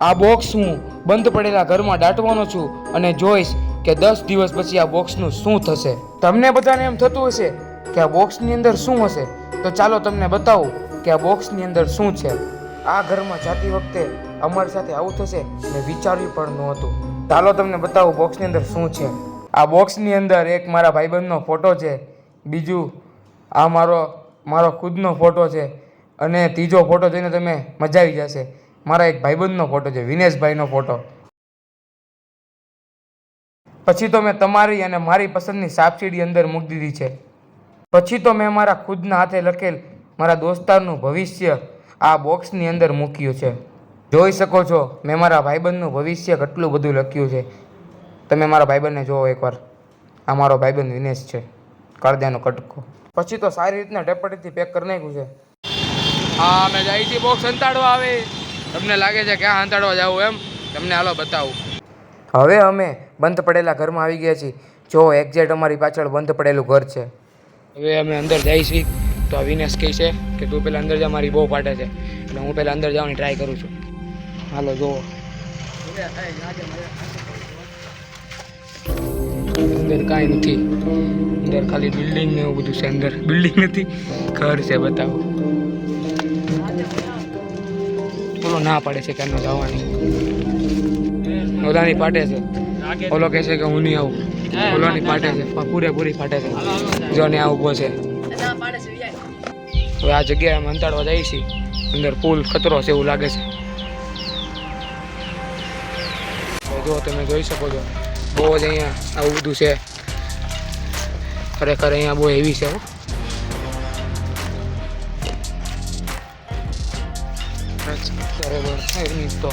આ બોક્સ હું બંધ પડેલા ઘરમાં દાટવાનો છું અને જોઈશ કે 10 દિવસ પછી આ બોક્સનું શું થશે। તમને બધાને એમ થતું હશે કે આ બોક્સની અંદર શું હશે, તો ચાલો તમને બતાવું કે આ બોક્સની અંદર શું છે। આ ઘરમાં જાતી વખતે અમારી સાથે આવું થશે મેં વિચાર્યું પણ નહોતું। ચાલો તમને બતાવું બોક્સની અંદર શું છે। આ બોક્સની અંદર એક મારા ભાઈબંધનો ફોટો છે, બીજું આ મારો ખુદનો ફોટો છે અને ત્રીજો ફોટો જોઈને તમે મજા આવી જશે। મારા એક ભાઈબંધનો ફોટો છે, વિનેશભાઈનો ફોટો। પછી તો મેં તમારી અને મારી પસંદની સાપસીડી અંદર મૂકી દીધી છે। પછી તો મેં મારા ખુદના હાથે લખેલ મારા દોસ્તારનું ભવિષ્ય આ બોક્સની અંદર મૂક્યું છે। જોઈ શકો છો મેં મારા ભાઈબંધનું ભવિષ્ય કેટલું બધું લખ્યું છે। તમે મારા ભાઈબંધને જોવો એકવાર। આ મારો ભાઈબંધ વિનેશ છે, કરદ્યાનો કટકો। પછી તો સારી રીતના ટેપટીથી પેક કરી નાખ્યું છે। હા, અમે જાય છીએ બોક્સ સંતાડવા આવે। તમને લાગે છે ક્યાં સંતાડવા જાવું એમ? તમને હાલો બતાવું। હવે અમે બંધ પડેલા ઘરમાં આવી ગયા છીએ। જો એક્ઝેક્ટ અમારી પાછળ બંધ પડેલું ઘર છે। હવે અમે અંદર જઈએ છીએ તો આ વિનેશ કહે છે કે તું પહેલાં અંદર જા, મારી બહુ ફાટે છે, એટલે હું પહેલાં અંદર જવાની ટ્રાય કરું છું। હાલો જુઓ, અંદર કાંઈ નથી, અંદર ખાલી બિલ્ડિંગ ને એવું બધું છે। અંદર બિલ્ડિંગ નથી, ઘર છે, બતાવો। ઓલો ના પાડે છે કે અમે જવાની, ઓલાની ફાટે છે, ઓલો કહે છે કે હું નહીં આવું, ઓલાની ફાટે છે, પૂરેપૂરી ફાટે છે। જો ને આ ઊભો છે। હવે આ જગ્યાએ અમે અંતાડવા જઈએ છીએ, અંદર ફૂલ ખતરો છે એવું લાગે છે। જો તમે જોઈ શકો છો બહુ જ અહીંયા આવું બધું છે, ખરેખર અહીંયા બહુ હેવી છે હો। બરાબર એની તો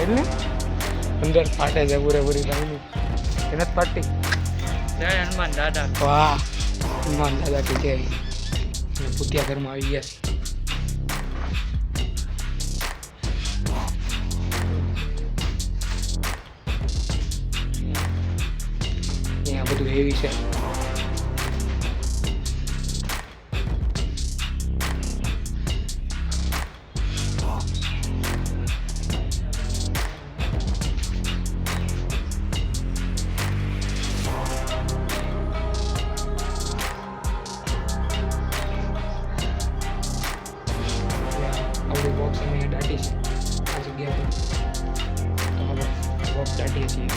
એટલે અંદર ફાટે છે પૂરેપૂરી ભાઈની, એને જ ફાટતી। જય હનુમાન દાદા। વાહ, હનુમાન દાદા કે જય। ભૂતિયા ઘરમાં આવી ગયા છે। અહીંયા બધું હેવી છે। આવડું બોક્સ અમે દાટી છે આ જગ્યા પર, તો હવે બોક્સ દાટીએ છીએ।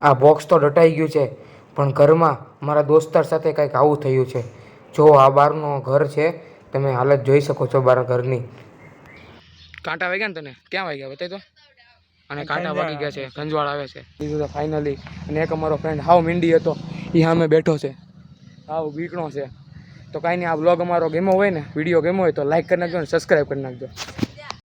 આ બોક્સ તો દટાઈ ગયું છે, પણ ઘરમાં મારા દોસ્તાર સાથે કંઈક આવું થયું છે। જો આ બહારનો ઘર છે, તમે હાલત જોઈ શકો છો બહાર ઘરની। કાંટા વાગ્યા ને તને? ક્યાં વાગ્યા બતાવી તો? અને કાંટા વાગી ગયા છે, ગંજવાળ આવે છે। બીજું તો ફાઇનલી, અને એક અમારો ફ્રેન્ડ હાવ મીંડી હતો, એ સામે બેઠો છે, હાવ બીકણો છે। તો કાંઈ નહીં, આ બ્લોગ અમારો ગમ્યો હોય ને, વિડીયો ગમ્યો હોય તો લાઈક કરી નાખજો અને સબસ્ક્રાઈબ કરી નાખજો।